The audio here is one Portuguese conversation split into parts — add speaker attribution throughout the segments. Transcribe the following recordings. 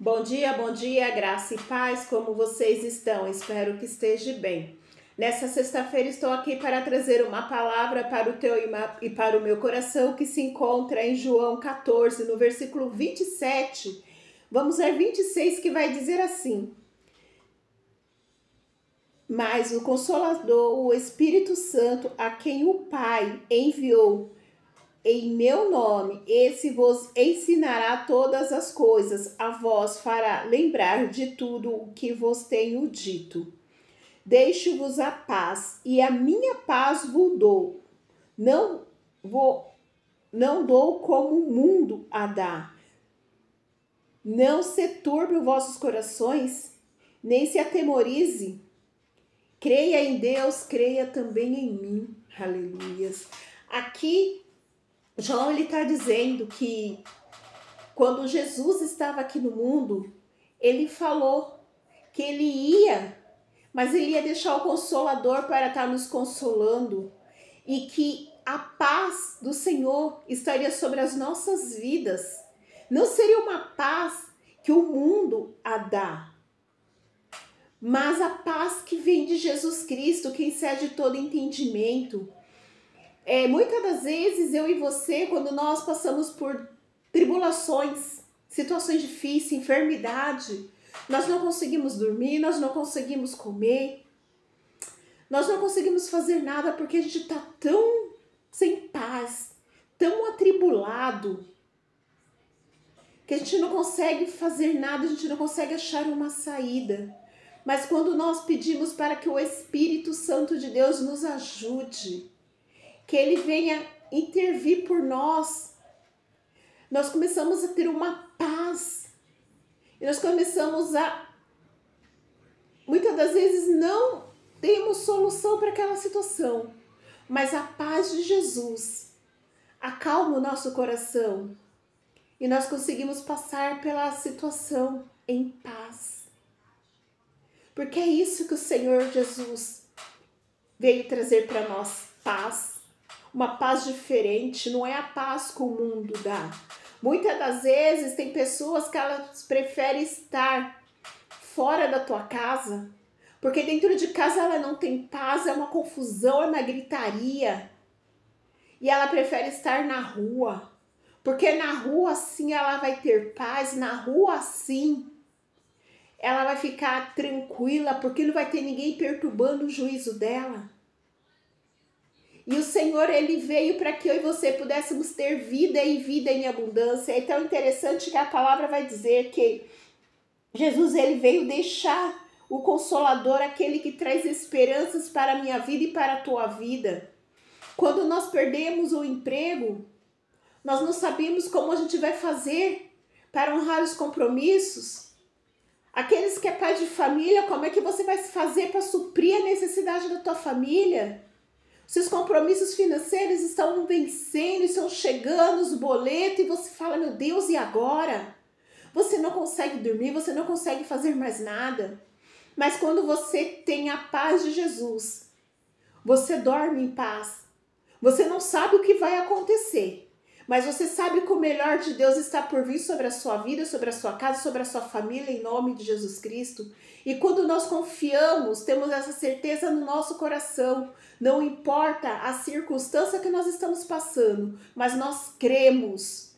Speaker 1: Bom dia, graça e paz, como vocês estão? Espero que esteja bem. Nessa sexta-feira estou aqui para trazer uma palavra para o teu e para o meu coração que se encontra em João 14, no versículo 27. Vamos ver 26 que vai dizer assim: Mas o Consolador, o Espírito Santo, a quem o Pai enviou em meu nome, esse vos ensinará todas as coisas, a vós fará lembrar de tudo o que vos tenho dito. Deixo-vos a paz, e a minha paz vos dou. Não dou como o mundo a dá. Não se turbe os vossos corações, nem se atemorize. Creia em Deus, creia também em mim. Aleluias. Aqui João está dizendo que quando Jesus estava aqui no mundo, ele falou que ele ia, mas ele ia deixar o Consolador para estar nos consolando e que a paz do Senhor estaria sobre as nossas vidas. Não seria uma paz que o mundo a dá, mas a paz que vem de Jesus Cristo, que excede todo entendimento. Muitas das vezes eu e você, quando nós passamos por tribulações, situações difíceis, enfermidade, nós não conseguimos dormir, nós não conseguimos comer, nós não conseguimos fazer nada porque a gente está tão sem paz, tão atribulado, que a gente não consegue fazer nada, a gente não consegue achar uma saída. Mas quando nós pedimos para que o Espírito Santo de Deus nos ajude, que ele venha intervir por nós, nós começamos a ter uma paz. E nós começamos a, muitas das vezes, não temos solução para aquela situação, mas a paz de Jesus acalma o nosso coração e nós conseguimos passar pela situação em paz. Porque é isso que o Senhor Jesus veio trazer para nós, paz. Uma paz diferente, não é a paz que o mundo dá. Muitas das vezes tem pessoas que elas preferem estar fora da tua casa, porque dentro de casa ela não tem paz, é uma confusão, é uma gritaria. E ela prefere estar na rua, porque na rua sim ela vai ter paz, na rua sim ela vai ficar tranquila, porque não vai ter ninguém perturbando o juízo dela. E o Senhor, ele veio para que eu e você pudéssemos ter vida e vida em abundância. É tão interessante que a palavra vai dizer que Jesus, ele veio deixar o Consolador, aquele que traz esperanças para a minha vida e para a tua vida. Quando nós perdemos o emprego, nós não sabemos como a gente vai fazer para honrar os compromissos. Aqueles que é pai de família, como é que você vai fazer para suprir a necessidade da tua família? Seus compromissos financeiros estão vencendo, estão chegando os boletos e você fala, meu Deus, e agora? Você não consegue dormir, você não consegue fazer mais nada. Mas quando você tem a paz de Jesus, você dorme em paz. Você não sabe o que vai acontecer, mas você sabe que o melhor de Deus está por vir sobre a sua vida, sobre a sua casa, sobre a sua família, em nome de Jesus Cristo. E quando nós confiamos, temos essa certeza no nosso coração. Não importa a circunstância que nós estamos passando, mas nós cremos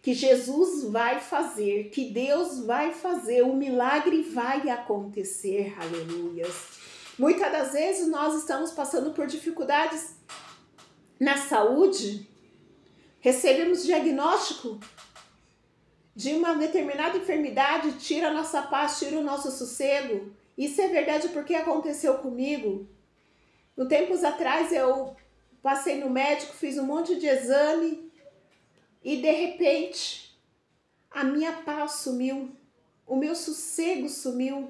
Speaker 1: que Jesus vai fazer, que Deus vai fazer, o milagre vai acontecer. Aleluias. Muitas das vezes nós estamos passando por dificuldades na saúde, recebemos diagnóstico de uma determinada enfermidade, tira a nossa paz, tira o nosso sossego. Isso é verdade porque aconteceu comigo. No tempos atrás eu passei no médico, fiz um monte de exame e de repente a minha paz sumiu, o meu sossego sumiu,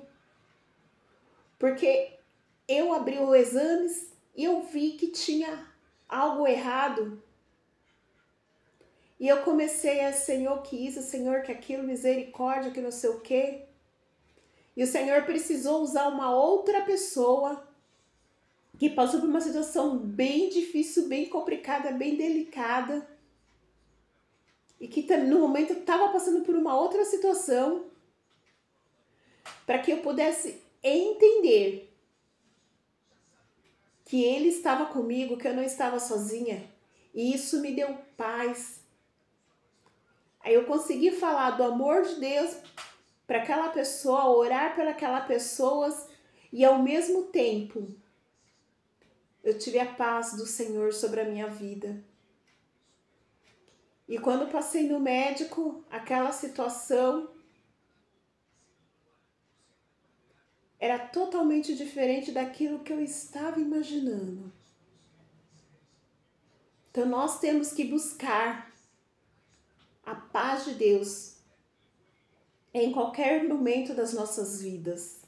Speaker 1: porque eu abri os exames e eu vi que tinha algo errado. E eu comecei a, Senhor, que isso, Senhor, que aquilo, misericórdia, que não sei o quê. E o Senhor precisou usar uma outra pessoa que passou por uma situação bem difícil, bem complicada, bem delicada. E que no momento estava passando por uma outra situação. para que eu pudesse entender que Ele estava comigo, que eu não estava sozinha. E isso me deu paz. Aí eu consegui falar do amor de Deus para aquela pessoa, orar para aquela pessoa e ao mesmo tempo eu tive a paz do Senhor sobre a minha vida. E quando passei no médico, aquela situação era totalmente diferente daquilo que eu estava imaginando. Então nós temos que buscar a paz de Deus em qualquer momento das nossas vidas.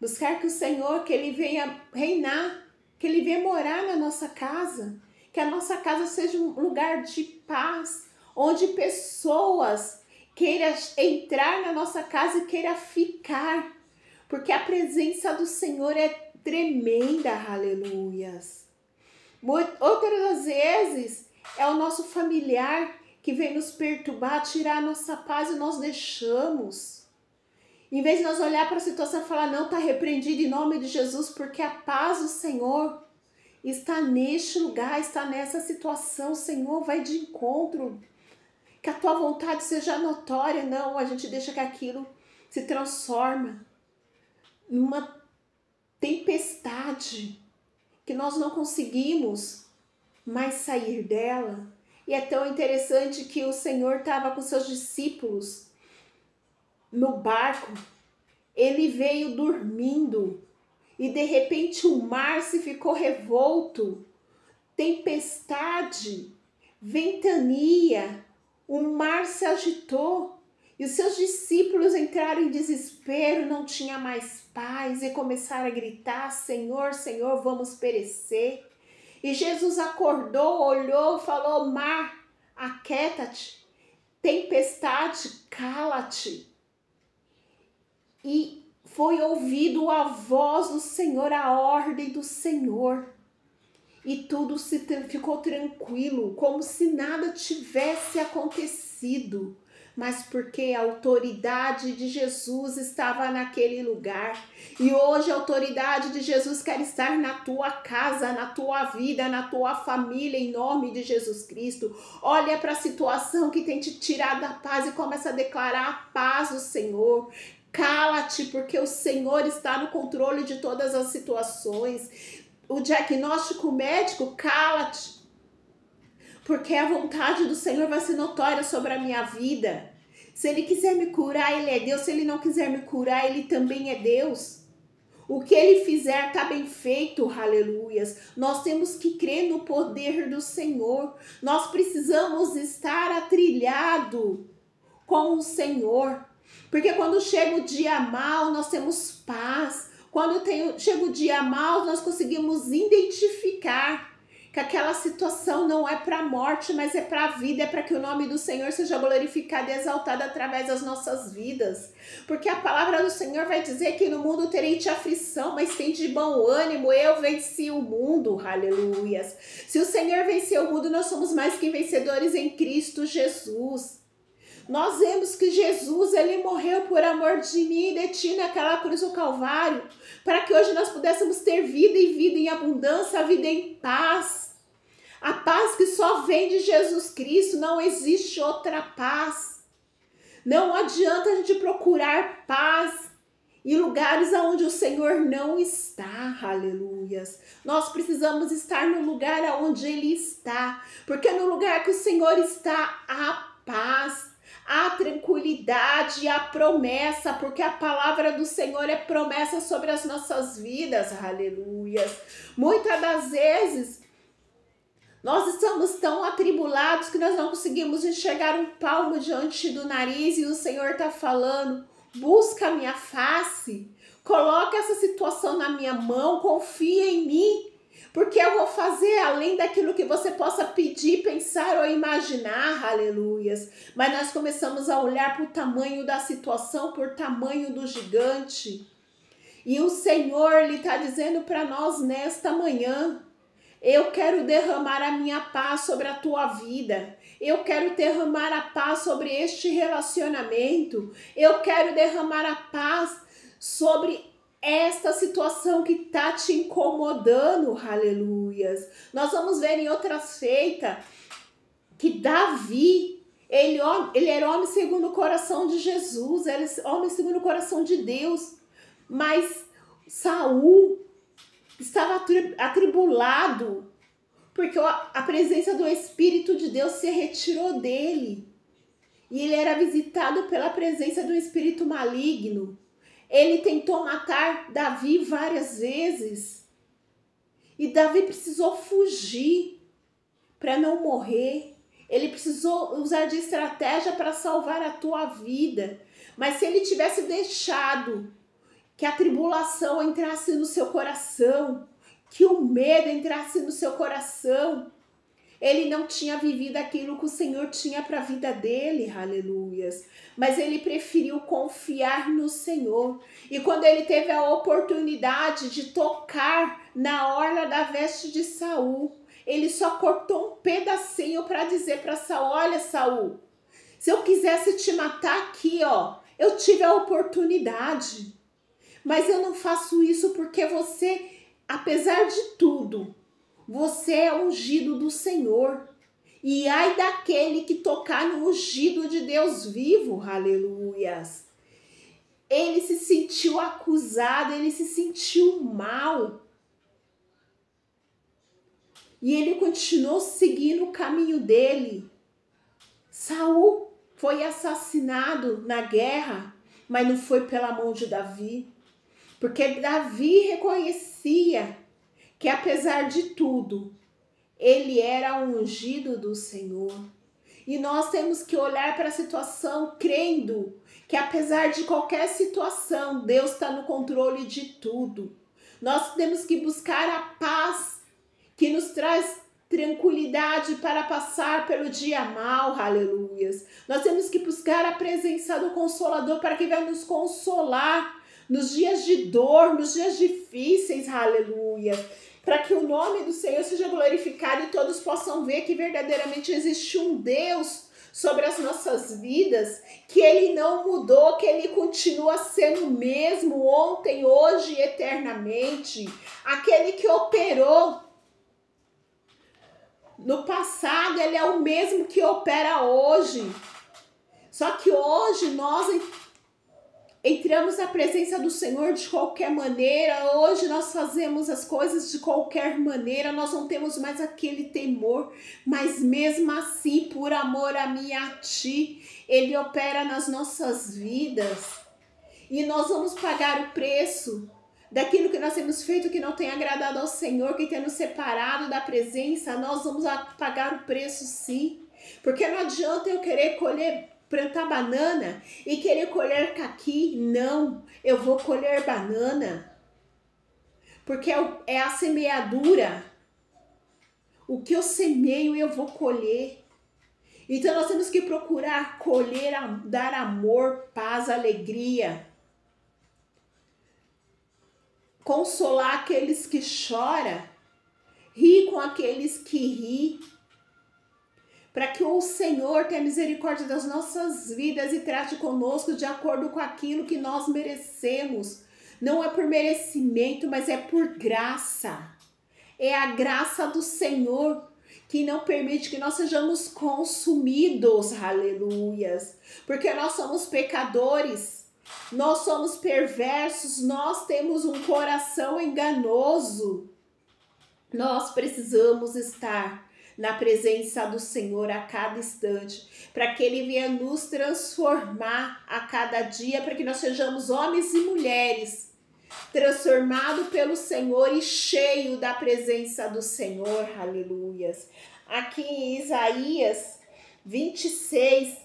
Speaker 1: Buscar que o Senhor, que Ele venha reinar, que Ele venha morar na nossa casa, que a nossa casa seja um lugar de paz, onde pessoas queiram entrar na nossa casa e queiram ficar, porque a presença do Senhor é tremenda, aleluias. Outras das vezes é o nosso familiar que vem nos perturbar, tirar a nossa paz e nós deixamos. Em vez de nós olhar para a situação e falar, não, está repreendido em nome de Jesus, porque a paz do Senhor está neste lugar, está nessa situação. O Senhor vai de encontro, que a tua vontade seja notória. Não, a gente deixa que aquilo se transforma numa tempestade, que nós não conseguimos mais sair dela. E é tão interessante que o Senhor estava com seus discípulos no barco, ele veio dormindo e de repente o mar se ficou revolto, tempestade, ventania, o mar se agitou e os seus discípulos entraram em desespero, não tinha mais paz e começaram a gritar, Senhor, Senhor, vamos perecer. E Jesus acordou, olhou e falou, mar, aquieta-te, tempestade, cala-te. E foi ouvido a voz do Senhor, a ordem do Senhor. E tudo ficou tranquilo, como se nada tivesse acontecido. Mas porque a autoridade de Jesus estava naquele lugar. E hoje a autoridade de Jesus quer estar na tua casa, na tua vida, na tua família, em nome de Jesus Cristo. Olha para a situação que tem te tirado da paz e começa a declarar a paz do Senhor. Cala-te, porque o Senhor está no controle de todas as situações. O diagnóstico médico, cala-te, porque a vontade do Senhor vai ser notória sobre a minha vida. Se Ele quiser me curar, Ele é Deus. Se Ele não quiser me curar, Ele também é Deus. O que Ele fizer está bem feito, aleluias. Nós temos que crer no poder do Senhor. Nós precisamos estar atrilhado com o Senhor. Porque quando chega o dia mal, nós temos paz. Quando chega o dia mal, nós conseguimos identificar que aquela situação não é para a morte, mas é para a vida, é para que o nome do Senhor seja glorificado e exaltado através das nossas vidas. Porque a palavra do Senhor vai dizer que no mundo terei aflição, mas tem de bom ânimo, eu venci o mundo, aleluias. Se o Senhor venceu o mundo, nós somos mais que vencedores em Cristo Jesus. Nós vemos que Jesus, Ele morreu por amor de mim e de ti naquela cruz do Calvário, para que hoje nós pudéssemos ter vida e vida em abundância, a vida em paz. A paz que só vem de Jesus Cristo, não existe outra paz. Não adianta a gente procurar paz em lugares onde o Senhor não está, aleluias. Nós precisamos estar no lugar onde Ele está, porque no lugar que o Senhor está, há paz. A tranquilidade, a promessa, porque a palavra do Senhor é promessa sobre as nossas vidas, aleluias. Muitas das vezes, nós estamos tão atribulados que nós não conseguimos enxergar um palmo diante do nariz e o Senhor está falando, busca a minha face, coloca essa situação na minha mão, confia em mim, porque eu vou fazer além daquilo que você possa pedir, pensar ou imaginar, aleluias. Mas nós começamos a olhar para o tamanho da situação, por tamanho do gigante. E o Senhor, Ele está dizendo para nós nesta manhã, eu quero derramar a minha paz sobre a tua vida. Eu quero derramar a paz sobre este relacionamento. Eu quero derramar a paz sobre esta situação que está te incomodando, aleluias. Nós vamos ver em outras feitas que Davi, ele era homem segundo o coração de Jesus, ele era homem segundo o coração de Deus, mas Saul estava atribulado, porque a presença do Espírito de Deus se retirou dele, e ele era visitado pela presença do espírito maligno. Ele tentou matar Davi várias vezes, e Davi precisou fugir para não morrer. Ele precisou usar de estratégia para salvar a tua vida. Mas se ele tivesse deixado que a tribulação entrasse no seu coração, que o medo entrasse no seu coração, ele não tinha vivido aquilo que o Senhor tinha para a vida dele, aleluias. Mas ele preferiu confiar no Senhor. E quando ele teve a oportunidade de tocar na orla da veste de Saul, ele só cortou um pedacinho para dizer para Saul: olha, Saul, se eu quisesse te matar aqui, ó, eu tive a oportunidade. Mas eu não faço isso porque você, apesar de tudo, você é ungido do Senhor. E ai daquele que tocar no ungido de Deus vivo, aleluias. Ele se sentiu acusado, ele se sentiu mal. E ele continuou seguindo o caminho dele. Saul foi assassinado na guerra, mas não foi pela mão de Davi. Porque Davi reconhecia que, apesar de tudo, ele era ungido do Senhor. E nós temos que olhar para a situação crendo que, apesar de qualquer situação, Deus está no controle de tudo. Nós temos que buscar a paz que nos traz tranquilidade para passar pelo dia mal, aleluias. Nós temos que buscar a presença do Consolador para que vai nos consolar nos dias de dor, nos dias difíceis, aleluia. Para que o nome do Senhor seja glorificado e todos possam ver que verdadeiramente existe um Deus sobre as nossas vidas, que Ele não mudou, que Ele continua sendo o mesmo ontem, hoje e eternamente. Aquele que operou no passado, Ele é o mesmo que opera hoje. Só que hoje nós entramos na presença do Senhor de qualquer maneira. Hoje nós fazemos as coisas de qualquer maneira. Nós não temos mais aquele temor. Mas mesmo assim, por amor a mim e a ti, Ele opera nas nossas vidas. E nós vamos pagar o preço daquilo que nós temos feito que não tem agradado ao Senhor, que tem nos separado da presença. Nós vamos pagar o preço, sim. Porque não adianta eu querer plantar banana e querer colher caqui. Não, eu vou colher banana. Porque é a semeadura. O que eu semeio eu vou colher. Então nós temos que procurar colher, dar amor, paz, alegria. Consolar aqueles que choram, rir com aqueles que ri, para que o Senhor tenha misericórdia das nossas vidas e trate conosco de acordo com aquilo que nós merecemos. Não é por merecimento, mas é por graça. É a graça do Senhor que não permite que nós sejamos consumidos, aleluias, porque nós somos pecadores. Nós somos perversos, nós temos um coração enganoso. Nós precisamos estar na presença do Senhor a cada instante, para que Ele venha nos transformar a cada dia, para que nós sejamos homens e mulheres transformados pelo Senhor e cheio da presença do Senhor, aleluias. Aqui em Isaías 26,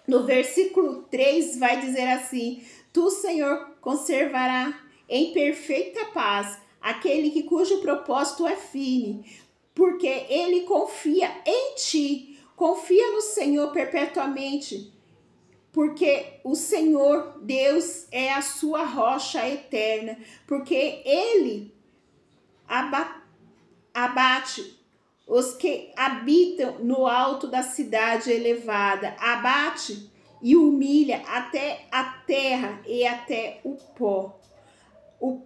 Speaker 1: no versículo 3 vai dizer assim: Tu, Senhor, conservará em perfeita paz aquele cujo propósito é firme, porque ele confia em ti. Confia no Senhor perpetuamente, porque o Senhor Deus é a sua rocha eterna, porque ele abate os que habitam no alto da cidade elevada, abate e humilha até a terra e até o pó. O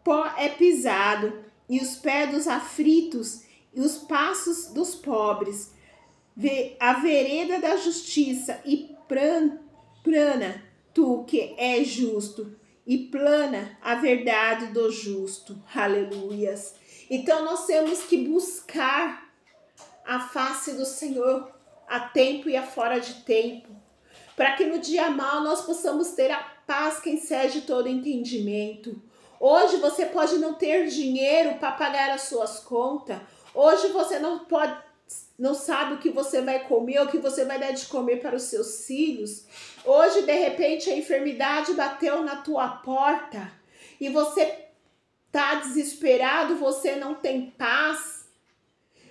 Speaker 1: pó é pisado, e os pés dos aflitos, e os passos dos pobres. A vereda da justiça, e plana tu que é justo, e plana a verdade do justo. Aleluias. Então nós temos que buscar a face do Senhor a tempo e a fora de tempo, para que no dia mau nós possamos ter a paz que excede todo entendimento. Hoje você pode não ter dinheiro para pagar as suas contas. Hoje você não sabe o que você vai comer, o que você vai dar de comer para os seus filhos. Hoje, de repente, a enfermidade bateu na tua porta e você está desesperado, você não tem paz.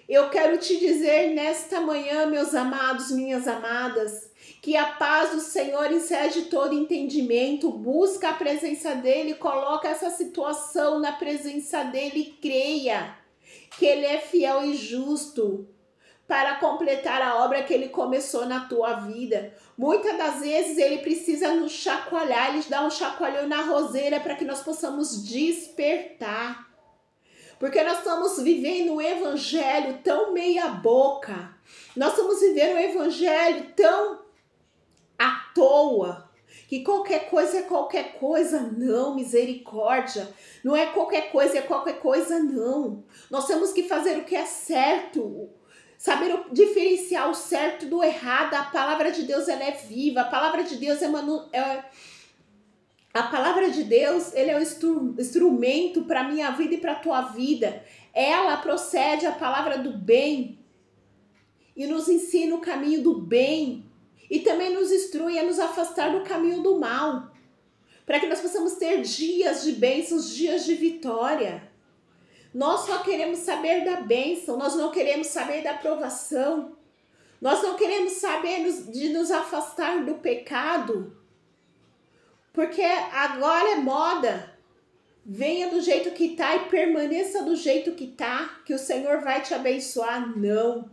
Speaker 1: Eu quero te dizer nesta manhã, meus amados, minhas amadas, que a paz do Senhor excede todo entendimento. Busca a presença dele, coloca essa situação na presença dele e creia que ele é fiel e justo para completar a obra que ele começou na tua vida. Muitas das vezes ele precisa nos chacoalhar, ele dá um chacoalhão na roseira para que nós possamos despertar. Porque nós estamos vivendo um evangelho tão meia boca. Nós estamos vivendo um evangelho tão à toa, que qualquer coisa é qualquer coisa. Não, misericórdia. Não é qualquer coisa, é qualquer coisa, não. Nós temos que fazer o que é certo. Saber diferenciar o certo do errado. A palavra de Deus, ela é viva. A palavra de Deus a palavra de Deus, ele é um instrumento para a minha vida e para a tua vida. Ela procede a palavra do bem e nos ensina o caminho do bem. E também nos instrui a nos afastar do caminho do mal. Para que nós possamos ter dias de bênçãos, dias de vitória. Nós só queremos saber da bênção, nós não queremos saber da provação. Nós não queremos saber de nos afastar do pecado. Porque agora é moda. Venha do jeito que tá e permaneça do jeito que tá, que o Senhor vai te abençoar. Não.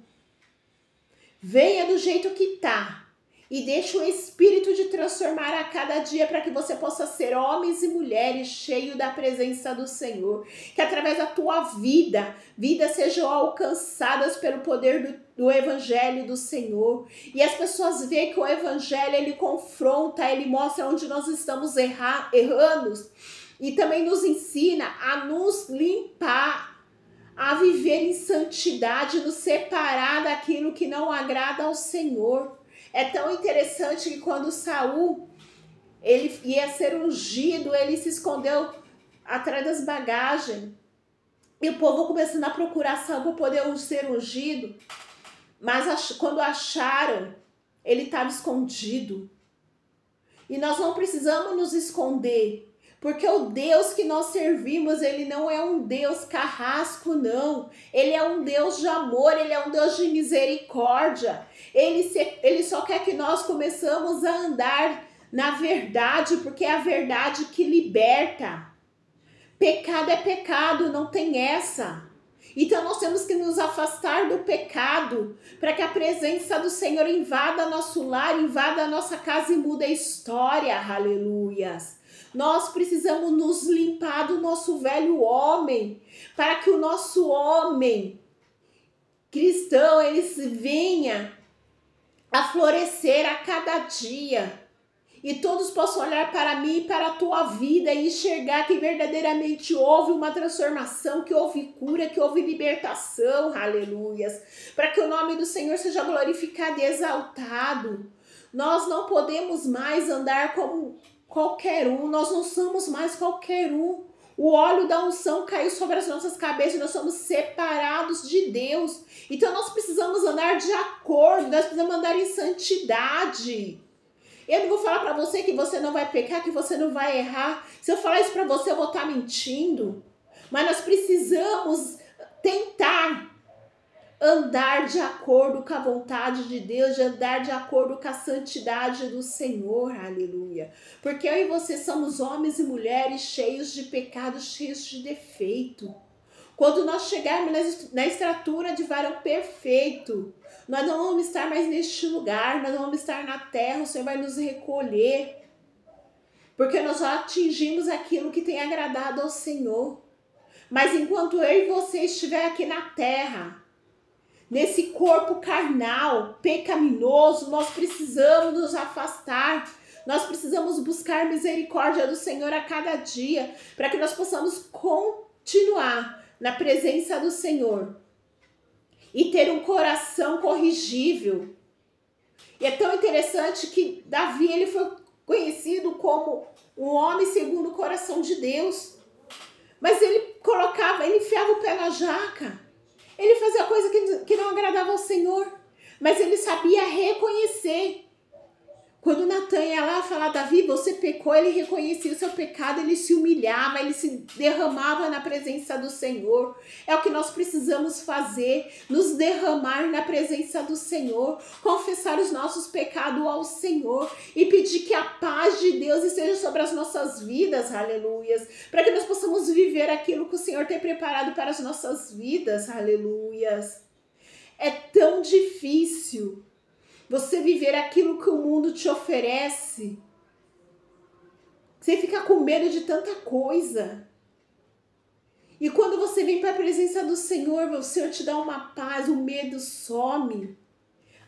Speaker 1: Venha do jeito que tá. E deixe o Espírito de transformar a cada dia para que você possa ser homens e mulheres cheios da presença do Senhor. Que através da tua vida, vidas sejam alcançadas pelo poder do Evangelho do Senhor. E as pessoas veem que o Evangelho, ele confronta, ele mostra onde nós estamos errando. E também nos ensina a nos limpar, a viver em santidade, nos separar daquilo que não agrada ao Senhor. É tão interessante que quando Saul, ele ia ser ungido, ele se escondeu atrás das bagagens. E o povo começando a procurar Saul para poder ser ungido. Mas quando acharam, ele estava escondido. E nós não precisamos nos esconder. Porque o Deus que nós servimos, ele não é um Deus carrasco, não. Ele é um Deus de amor, ele é um Deus de misericórdia. Ele só quer que nós começamos a andar na verdade, porque é a verdade que liberta. Pecado é pecado, não tem essa. Então nós temos que nos afastar do pecado, para que a presença do Senhor invada nosso lar, invada a nossa casa e muda a história. Aleluias. Nós precisamos nos limpar do nosso velho homem, para que o nosso homem cristão, ele venha a florescer a cada dia. E todos possam olhar para mim e para a tua vida e enxergar que verdadeiramente houve uma transformação, que houve cura, que houve libertação. Aleluias. Para que o nome do Senhor seja glorificado e exaltado. Nós não podemos mais andar como qualquer um, nós não somos mais qualquer um. O óleo da unção caiu sobre as nossas cabeças, nós somos separados de Deus. Então nós precisamos andar de acordo, nós precisamos andar em santidade. Eu não vou falar para você que você não vai pecar, que você não vai errar. Se eu falar isso para você, eu vou estar mentindo. Mas nós precisamos tentar andar de acordo com a vontade de Deus, de andar de acordo com a santidade do Senhor, aleluia. Porque eu e você somos homens e mulheres cheios de pecado, cheios de defeito. Quando nós chegarmos na estatura de varão perfeito, nós não vamos estar mais neste lugar, nós não vamos estar na terra, o Senhor vai nos recolher. Porque nós já atingimos aquilo que tem agradado ao Senhor. Mas enquanto eu e você estiver aqui na terra, nesse corpo carnal, pecaminoso, nós precisamos nos afastar. Nós precisamos buscar misericórdia do Senhor a cada dia, para que nós possamos continuar na presença do Senhor e ter um coração corrigível. E é tão interessante que Davi, ele foi conhecido como um homem segundo o coração de Deus. Mas ele enfiava o pé na jaca. Ele fazia coisa que não agradava ao Senhor. Mas ele sabia reconhecer. Quando Natan ia lá falar, Davi, você pecou, ele reconhecia o seu pecado, ele se humilhava, ele se derramava na presença do Senhor. É o que nós precisamos fazer, nos derramar na presença do Senhor, confessar os nossos pecados ao Senhor e pedir que a paz de Deus esteja sobre as nossas vidas, aleluias, para que nós possamos viver aquilo que o Senhor tem preparado para as nossas vidas, aleluias. É tão difícil você viver aquilo que o mundo te oferece. Você fica com medo de tanta coisa. E quando você vem para a presença do Senhor, o Senhor te dá uma paz, o medo some.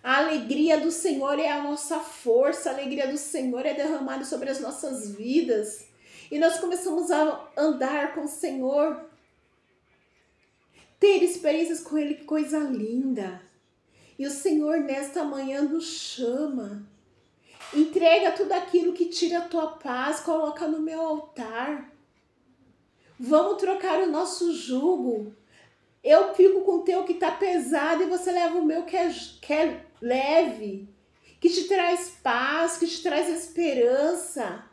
Speaker 1: A alegria do Senhor é a nossa força, a alegria do Senhor é derramada sobre as nossas vidas. E nós começamos a andar com o Senhor, ter experiências com Ele, que coisa linda. E o Senhor nesta manhã nos chama. Entrega tudo aquilo que tira a tua paz, coloca no meu altar. Vamos trocar o nosso jugo. Eu fico com o teu que está pesado e você leva o meu que é leve, que te traz paz, que te traz esperança,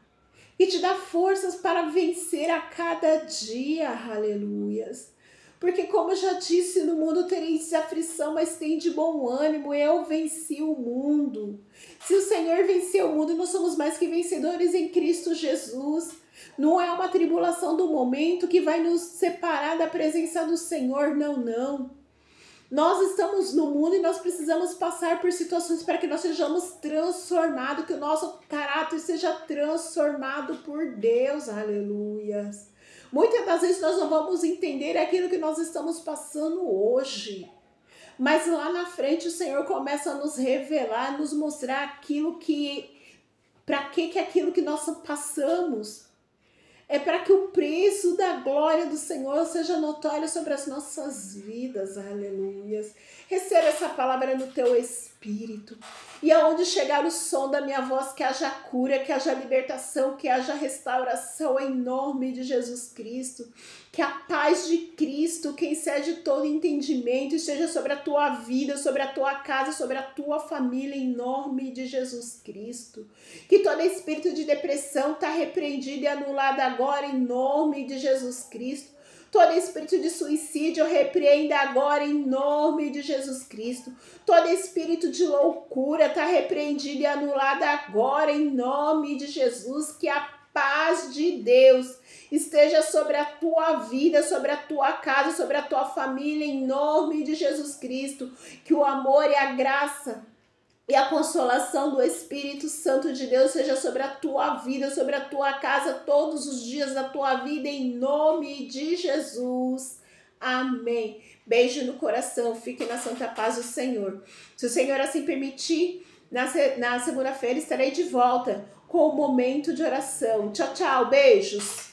Speaker 1: que te dá forças para vencer a cada dia. Aleluias. Porque como eu já disse, no mundo tereis aflição, mas tem de bom ânimo, eu venci o mundo. Se o Senhor venceu o mundo, nós somos mais que vencedores em Cristo Jesus. Não é uma tribulação do momento que vai nos separar da presença do Senhor, não, não. Nós estamos no mundo e nós precisamos passar por situações para que nós sejamos transformados, que o nosso caráter seja transformado por Deus, aleluias. Muitas das vezes nós não vamos entender aquilo que nós estamos passando hoje. Mas lá na frente o Senhor começa a nos revelar, nos mostrar aquilo para que aquilo que nós passamos. É para que o preço da glória do Senhor seja notório sobre as nossas vidas, aleluias. Receba essa palavra no teu espírito. E aonde chegar o som da minha voz, que haja cura, que haja libertação, que haja restauração em nome de Jesus Cristo. Que a paz de Cristo, que excede todo entendimento, esteja sobre a tua vida, sobre a tua casa, sobre a tua família, em nome de Jesus Cristo. Que todo espírito de depressão está repreendido e anulado agora, em nome de Jesus Cristo. Todo espírito de suicídio repreenda agora em nome de Jesus Cristo. Todo espírito de loucura está repreendido e anulado agora em nome de Jesus. Que a paz de Deus esteja sobre a tua vida, sobre a tua casa, sobre a tua família em nome de Jesus Cristo. Que o amor e a graça e a consolação do Espírito Santo de Deus seja sobre a tua vida, sobre a tua casa, todos os dias da tua vida, em nome de Jesus. Amém. Beijo no coração, fique na santa paz do Senhor. Se o Senhor assim permitir, na segunda-feira estarei de volta com o momento de oração. Tchau, tchau, beijos.